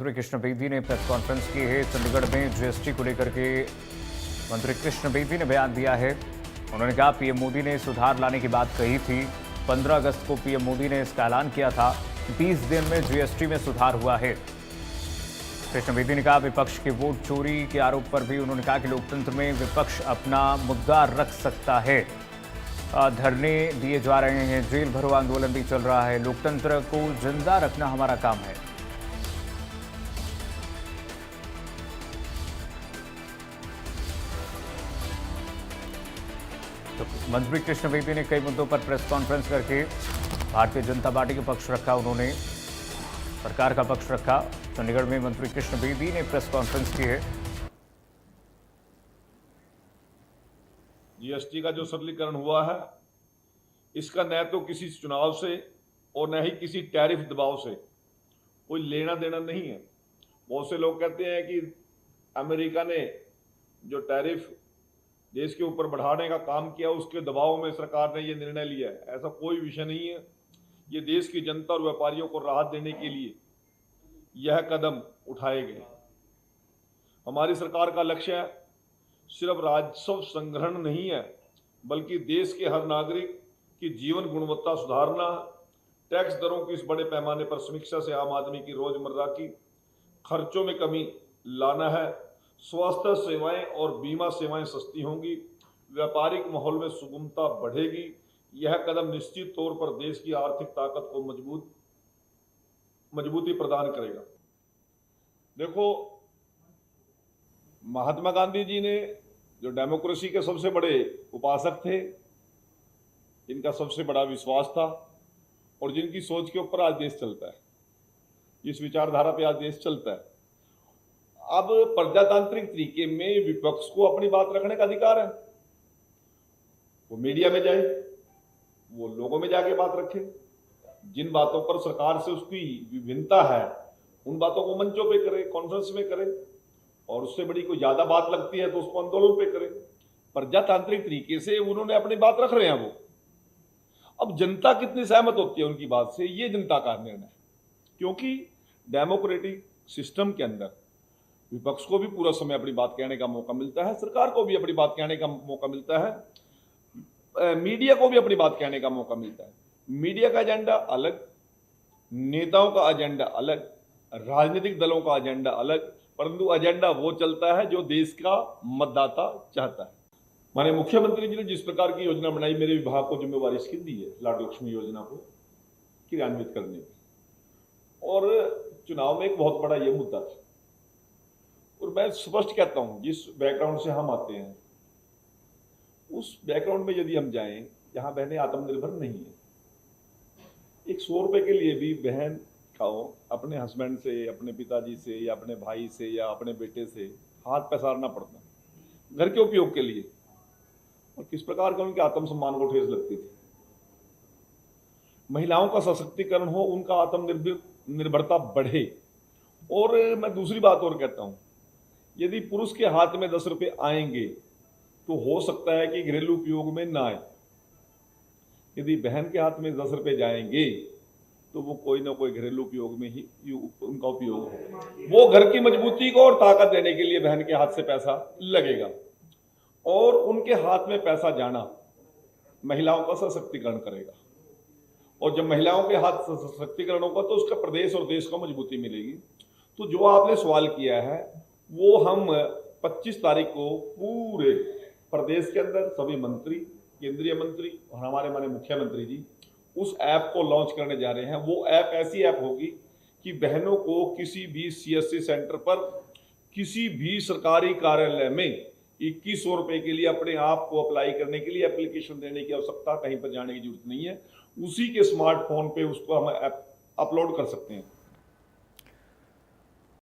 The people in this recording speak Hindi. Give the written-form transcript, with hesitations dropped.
मंत्री कृष्ण बेदी ने प्रेस कॉन्फ्रेंस की है। चंडीगढ़ में जीएसटी को लेकर के मंत्री कृष्ण बेदी ने बयान दिया है। उन्होंने कहा पीएम मोदी ने सुधार लाने की बात कही थी। 15 अगस्त को पीएम मोदी ने इसका ऐलान किया था। 20 दिन में जीएसटी में सुधार हुआ है। कृष्ण बेदी ने कहा विपक्ष के वोट चोरी के आरोप पर भी उन्होंने कहा कि लोकतंत्र में विपक्ष अपना मुद्दा रख सकता है। धरने दिए जा रहे हैं, जेल भरो आंदोलन भी चल रहा है। लोकतंत्र को जिंदा रखना हमारा काम है। तो मंत्री कृष्ण बेदी ने कई मुद्दों पर प्रेस कॉन्फ्रेंस करके भारतीय जनता पार्टी का पक्ष रखा। उन्होंने सरकार का पक्ष रखा। चंडीगढ़ में मंत्री कृष्ण बेदी ने प्रेस कॉन्फ्रेंस की है। जीएसटी का जो सरलीकरण हुआ है, इसका न तो किसी चुनाव से और न ही किसी टैरिफ दबाव से कोई लेना देना नहीं है। बहुत से लोग कहते हैं कि अमेरिका ने जो टैरिफ देश के ऊपर बढ़ाने का काम किया, उसके दबाव में सरकार ने ये निर्णय लिया है। ऐसा कोई विषय नहीं है। ये देश की जनता और व्यापारियों को राहत देने के लिए यह कदम उठाए गए। हमारी सरकार का लक्ष्य सिर्फ राजस्व संग्रहण नहीं है, बल्कि देश के हर नागरिक की जीवन गुणवत्ता सुधारना। टैक्स दरों की इस बड़े पैमाने पर समीक्षा से आम आदमी की रोजमर्रा की खर्चों में कमी लाना है। स्वास्थ्य सेवाएं और बीमा सेवाएं सस्ती होंगी। व्यापारिक माहौल में सुगमता बढ़ेगी। यह कदम निश्चित तौर पर देश की आर्थिक ताकत को मजबूती प्रदान करेगा। देखो, महात्मा गांधी जी ने जो डेमोक्रेसी के सबसे बड़े उपासक थे, इनका सबसे बड़ा विश्वास था और जिनकी सोच के ऊपर आज देश चलता है, जिस विचारधारा पे आज देश चलता है। अब प्रजातांत्रिक तरीके में विपक्ष को अपनी बात रखने का अधिकार है। वो मीडिया में जाए, वो लोगों में जाके बात रखे। जिन बातों पर सरकार से उसकी विभिन्नता है, उन बातों को मंचों पे करे, कॉन्फ्रेंस में करे, और उससे बड़ी कोई ज्यादा बात लगती है तो उसको आंदोलन पे करे। प्रजातांत्रिक तरीके से उन्होंने अपनी बात रख रहे हैं। वो अब जनता कितनी सहमत होती है उनकी बात से, ये जनता का निर्णय है। क्योंकि डेमोक्रेटिक सिस्टम के अंदर विपक्ष को भी पूरा समय अपनी बात कहने का मौका मिलता है, सरकार को भी अपनी बात कहने का मौका मिलता है, मीडिया को भी अपनी बात कहने का मौका मिलता है। मीडिया का एजेंडा अलग, नेताओं का एजेंडा अलग, राजनीतिक दलों का एजेंडा अलग, परंतु एजेंडा वो चलता है जो देश का मतदाता चाहता है। माननीय मुख्यमंत्री जी ने जिस प्रकार की योजना बनाई, मेरे विभाग को जिम्मेवारी इसकी दी है लाडली लक्ष्मी योजना को क्रियान्वित करने की। और चुनाव में एक बहुत बड़ा ये मुद्दा था। और मैं स्पष्ट कहता हूं, जिस बैकग्राउंड से हम आते हैं, उस बैकग्राउंड में यदि हम जाएं जहां बहनें आत्मनिर्भर नहीं है, एक 100 रुपए के लिए भी बहन खाओ अपने हस्बैंड से, अपने पिताजी से, या अपने भाई से, या अपने बेटे से हाथ पसारना पड़ता घर के उपयोग के लिए। और किस प्रकार का उनके आत्मसम्मान को ठेस लगती थी। महिलाओं का सशक्तिकरण हो, उनका आत्मनिर्भरता बढ़े। और मैं दूसरी बात और कहता हूं, यदि पुरुष के हाथ में 10 रुपए आएंगे तो हो सकता है कि घरेलू उपयोग में ना आए। यदि बहन के हाथ में 10 रुपए जाएंगे तो वो कोई ना कोई घरेलू उपयोग में ही उनका उपयोग हो। वो घर की मजबूती को और ताकत देने के लिए बहन के हाथ से पैसा लगेगा। और उनके हाथ में पैसा जाना महिलाओं का सशक्तिकरण करेगा। और जब महिलाओं के हाथ सशक्तिकरण होगा तो उसका प्रदेश और देश को मजबूती मिलेगी। तो जो आपने सवाल किया है, वो हम 25 तारीख को पूरे प्रदेश के अंदर सभी मंत्री, केंद्रीय मंत्री और हमारे माननीय मुख्यमंत्री जी उस ऐप को लॉन्च करने जा रहे हैं। वो ऐप ऐसी ऐप होगी कि बहनों को किसी भी सीएससी सेंटर पर, किसी भी सरकारी कार्यालय में 2100 रुपए के लिए अपने आप को अप्लाई करने के लिए एप्लीकेशन देने की आवश्यकता, कहीं पर जाने की जरूरत नहीं है। उसी के स्मार्टफोन पे उसको हम ऐप अपलोड कर सकते हैं।